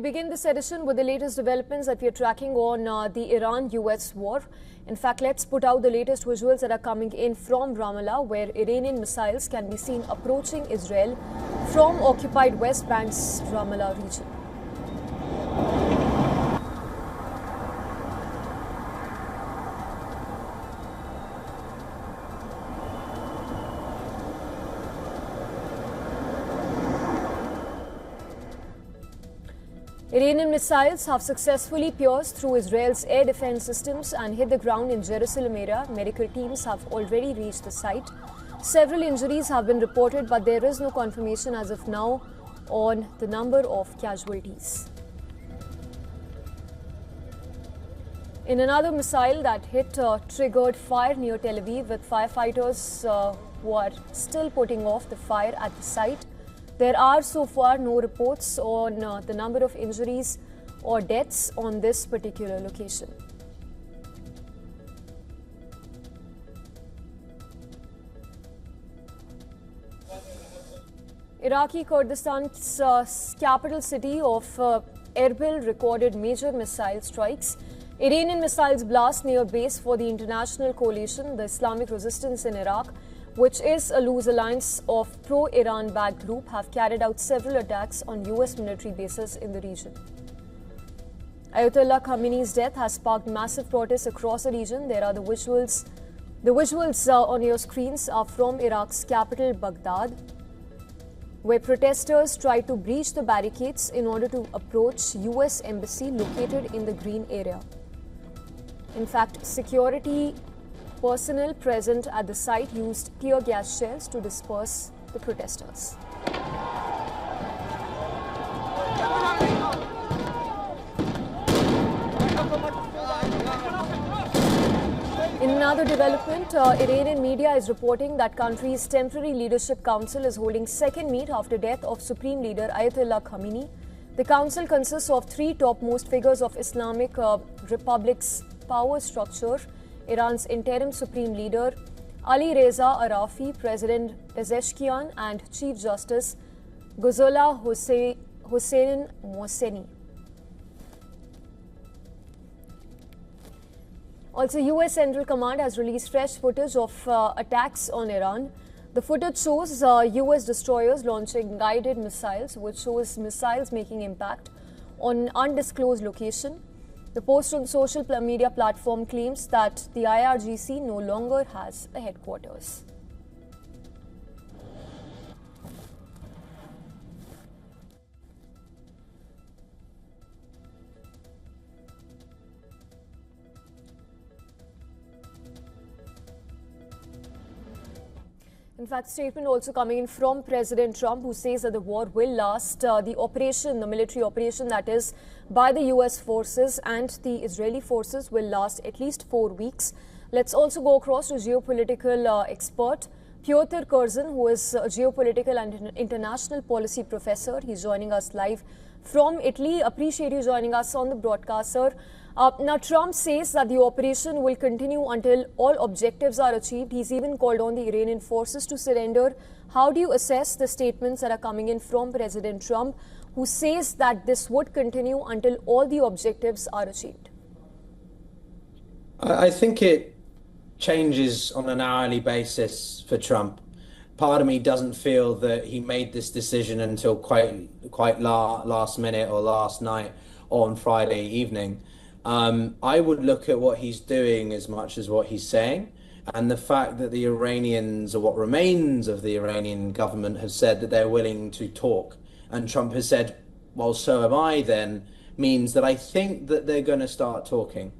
begin this edition with the latest developments that we are tracking on the Iran-US war. In fact, let's put out the latest visuals that are coming in from Ramallah, where Iranian missiles can be seen approaching Israel from occupied West Bank's Ramallah region. Iranian missiles have successfully pierced through Israel's air defense systems and hit the ground in Jerusalem area. Medical teams have already reached the site. Several injuries have been reported, but there is no confirmation as of now on the number of casualties. In another missile that hit triggered fire near Tel Aviv, with firefighters who are still putting off the fire at the site. There are so far no reports on the number of injuries or deaths on this particular location. Iraqi Kurdistan's capital city of Erbil recorded major missile strikes. Iranian missiles blast near base for the international coalition, the Islamic Resistance in Iraq, which is a loose alliance of pro-Iran-backed group, have carried out several attacks on US military bases in the region. Ayatollah Khamenei's death has sparked massive protests across the region. There are the visuals. The visuals on your screens are from Iraq's capital, Baghdad, where protesters tried to breach the barricades in order to approach US embassy located in the green area. In fact, security personnel present at the site used tear gas shells to disperse the protesters. In another development, Iranian media is reporting that country's temporary leadership council is holding second meet after death of Supreme Leader Ayatollah Khamenei. The council consists of three topmost figures of Islamic Republic's power structure: Iran's interim supreme leader Ali Reza Arafi, President Pezeshkian, and Chief Justice Ghazala Hossein Mohseni. Also, US Central Command has released fresh footage of attacks on Iran. The footage shows US destroyers launching guided missiles, which shows missiles making impact on undisclosed location. The post on social media platform claims that the IRGC no longer has a headquarters. In fact, statement also coming in from President Trump, who says that the war will last. The military operation that is by the US forces and the Israeli forces will last at least 4 weeks. Let's also go across to geopolitical expert Piotr Kurzin, who is a geopolitical and international policy professor. He's joining us live from Italy. Appreciate you joining us on the broadcast, sir. Now, Trump says that the operation will continue until all objectives are achieved. He's even called on the Iranian forces to surrender. How do you assess the statements that are coming in from President Trump, who says that this would continue until all the objectives are achieved? I think it changes on an hourly basis for Trump. Part of me doesn't feel that he made this decision until quite last minute or last night on Friday evening. I would look at what he's doing as much as what he's saying, and the fact that the Iranians, or what remains of the Iranian government, have said that they're willing to talk, and Trump has said, well, so am I, then means that I think that they're going to start talking.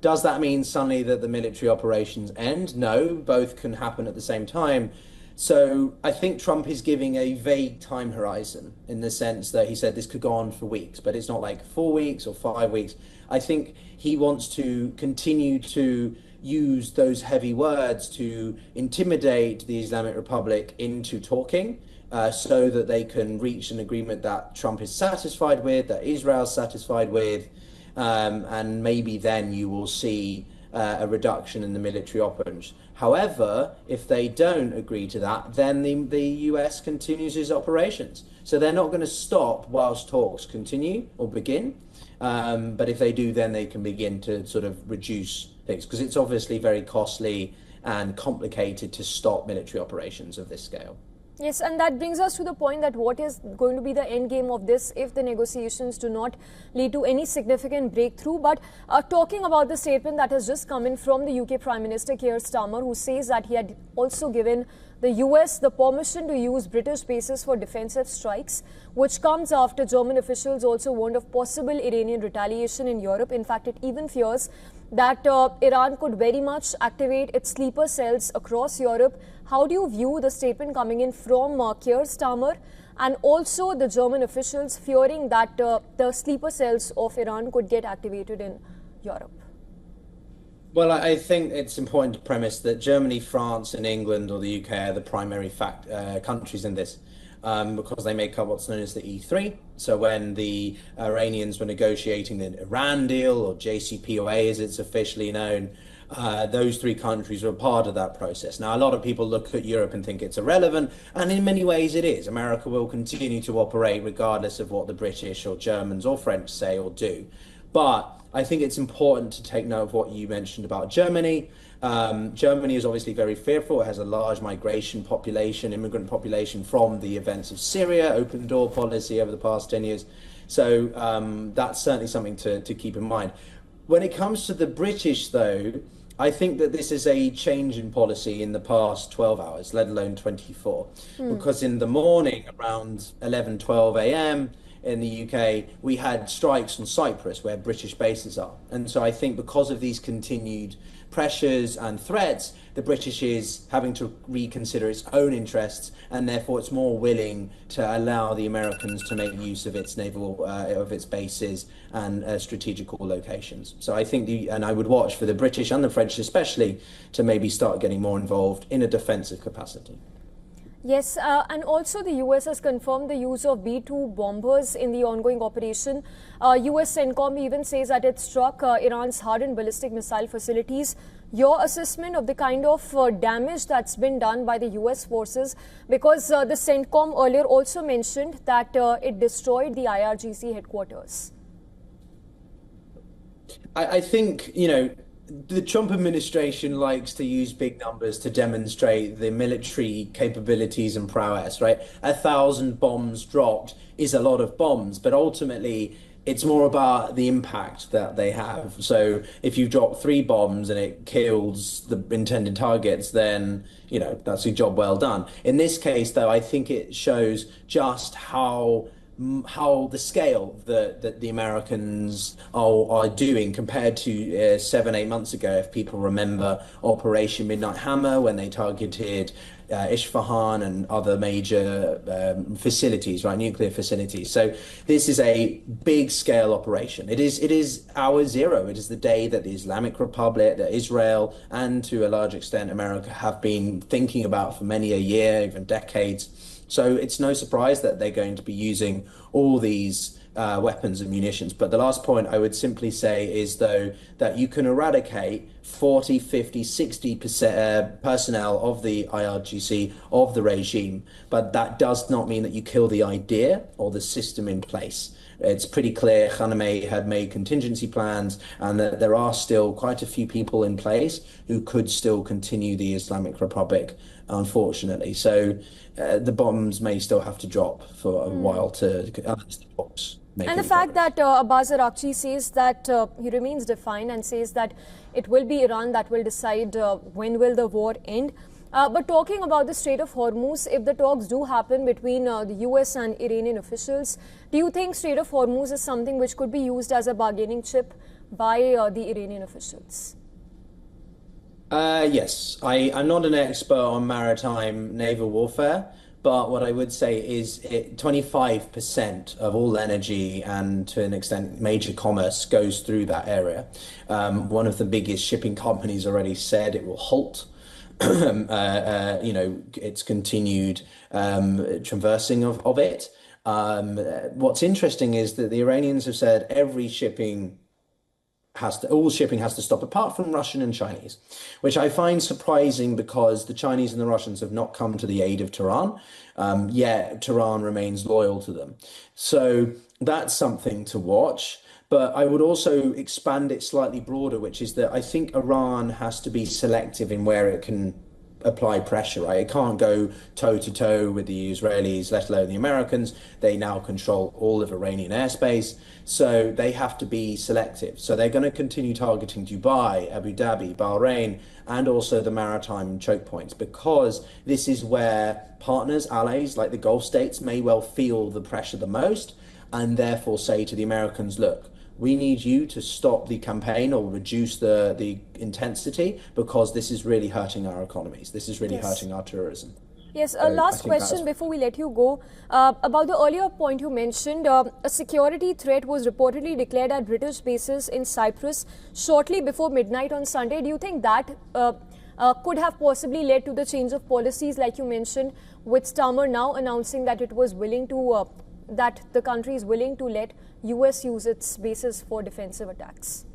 Does that mean suddenly that the military operations end? No, both can happen at the same time. So I think Trump is giving a vague time horizon, in the sense that he said this could go on for weeks, but it's not like 4 weeks or 5 weeks. I think he wants to continue to use those heavy words to intimidate the Islamic Republic into talking, so that they can reach an agreement that Trump is satisfied with, that Israel is satisfied with, and maybe then you will see a reduction in the military operations. However, if they don't agree to that, then the US continues its operations. So they're not going to stop whilst talks continue or begin. But if they do, then they can begin to sort of reduce things, because it's obviously very costly and complicated to stop military operations of this scale. Yes, and that brings us to the point that what is going to be the end game of this if the negotiations do not lead to any significant breakthrough. But talking about the statement that has just come in from the UK Prime Minister Keir Starmer, who says that he had also given the US the permission to use British bases for defensive strikes, which comes after German officials also warned of possible Iranian retaliation in Europe. In fact, it even fears that Iran could very much activate its sleeper cells across Europe. How do you view the statement coming in from Keir Starmer and also the German officials fearing that the sleeper cells of Iran could get activated in Europe? Well, I think it's important to premise that Germany, France, and England or the UK are the primary countries in this, because they make up what's known as the E3. So when the Iranians were negotiating the Iran deal, or JCPOA as it's officially known, those three countries were part of that process. Now, a lot of people look at Europe and think it's irrelevant, and in many ways it is. America will continue to operate regardless of what the British or Germans or French say or do. But I think it's important to take note of what you mentioned about Germany. Germany is obviously very fearful. It has a large migration population, immigrant population from the events of Syria, open door policy over the past 10 years. So that's certainly something to keep in mind. When it comes to the British, though, I think that this is a change in policy in the past 12 hours, let alone 24. Because in the morning, around 11, 12 a.m., in the UK, we had strikes on Cyprus where British bases are. And so I think because of these continued pressures and threats, the British is having to reconsider its own interests, and therefore it's more willing to allow the Americans to make use of its naval, of its bases and strategical locations. So I think, and I would watch for the British and the French especially to maybe start getting more involved in a defensive capacity. Yes, and also the US has confirmed the use of B-2 bombers in the ongoing operation. US CENTCOM even says that it struck Iran's hardened ballistic missile facilities. Your assessment of the kind of damage that's been done by the US forces, because the CENTCOM earlier also mentioned that it destroyed the IRGC headquarters. I think, the Trump administration likes to use big numbers to demonstrate the military capabilities and prowess, right? 1,000 bombs dropped is a lot of bombs, but ultimately it's more about the impact that they have. So if you drop 3 bombs and it kills the intended targets, then, that's a job well done. In this case, though, I think it shows just how the scale that the Americans are doing compared to 7-8 months ago. If people remember Operation Midnight Hammer, when they targeted Isfahan and other major facilities, right, nuclear facilities. So this is a big scale operation. It is hour zero. It is the day that the Islamic Republic, that Israel, and to a large extent America have been thinking about for many a year, even decades. So it's no surprise that they're going to be using all these weapons and munitions. But the last point I would simply say is, though, that you can eradicate 40, 50, 60% personnel of the IRGC, of the regime, but that does not mean that you kill the idea or the system in place. It's pretty clear Khamenei had made contingency plans, and that there are still quite a few people in place who could still continue the Islamic Republic, unfortunately. So the bombs may still have to drop for a while to and the fact that Abbas Araghchi says that he remains defiant and says that it will be Iran that will decide when will the war end. But talking about the Strait of Hormuz, if the talks do happen between the US and Iranian officials, do you think Strait of Hormuz is something which could be used as a bargaining chip by the Iranian officials? Yes, I'm not an expert on maritime naval warfare, but what I would say is 25% of all energy and to an extent major commerce goes through that area. One of the biggest shipping companies already said it will halt its continued traversing of it. What's interesting is that the Iranians have said every shipping all shipping has to stop, apart from Russian and Chinese, which I find surprising because the Chinese and the Russians have not come to the aid of Tehran, yet Tehran remains loyal to them. So that's something to watch. But I would also expand it slightly broader, which is that I think Iran has to be selective in where it can apply pressure, right? It can't go toe to toe with the Israelis, let alone the Americans. They now control all of Iranian airspace, so they have to be selective. So they're going to continue targeting Dubai, Abu Dhabi, Bahrain, and also the maritime choke points, because this is where partners, allies like the Gulf states may well feel the pressure the most, and therefore say to the Americans, look, we need you to stop the campaign or reduce the intensity, because this is really hurting our economies. This is really hurting our tourism. Yes, last question before we let you go. About the earlier point you mentioned, a security threat was reportedly declared at British bases in Cyprus shortly before midnight on Sunday. Do you think that could have possibly led to the change of policies, like you mentioned, with Starmer now announcing that it was willing to, that the country is willing to let US use its bases for defensive attacks?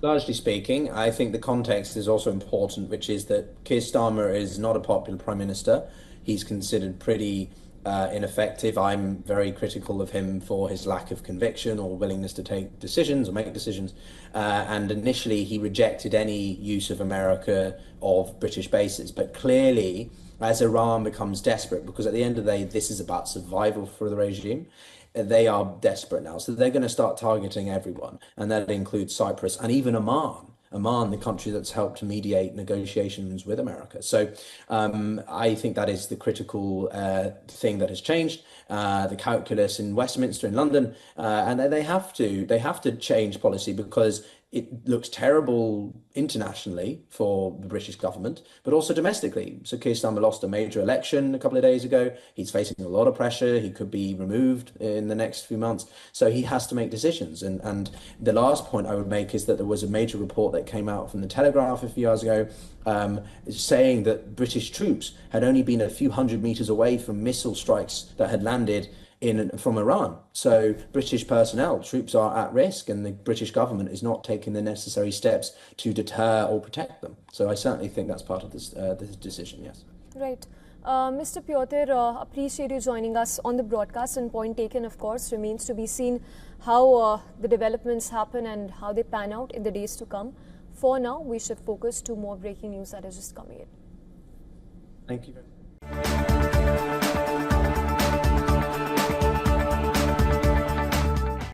Largely speaking, I think the context is also important, which is that Keir Starmer is not a popular prime minister. He's considered pretty ineffective. I'm very critical of him for his lack of conviction or willingness to take decisions or make decisions. And initially, he rejected any use of America of British bases. But clearly, as Iran becomes desperate, because at the end of the day, this is about survival for the regime, they are desperate now. So they're going to start targeting everyone. And that includes Cyprus and even Oman. Oman, the country that's helped to mediate negotiations with America. So I think that is the critical thing that has changed, the calculus in Westminster, in London, and they have to change policy, because it looks terrible internationally for the British government, but also domestically. So Keir Starmer lost a major election a couple of days ago. He's facing a lot of pressure. He could be removed in the next few months. So he has to make decisions. And the last point I would make is that there was a major report that came out from the Telegraph a few hours ago saying that British troops had only been a few hundred meters away from missile strikes that had landed from Iran. So British personnel, troops are at risk, and the British government is not taking the necessary steps to deter or protect them. So I certainly think that's part of this decision, yes. Right. Mr. Piotr, appreciate you joining us on the broadcast, and point taken, of course, remains to be seen how the developments happen and how they pan out in the days to come. For now, we should focus to more breaking news that is just coming in. Thank you very much.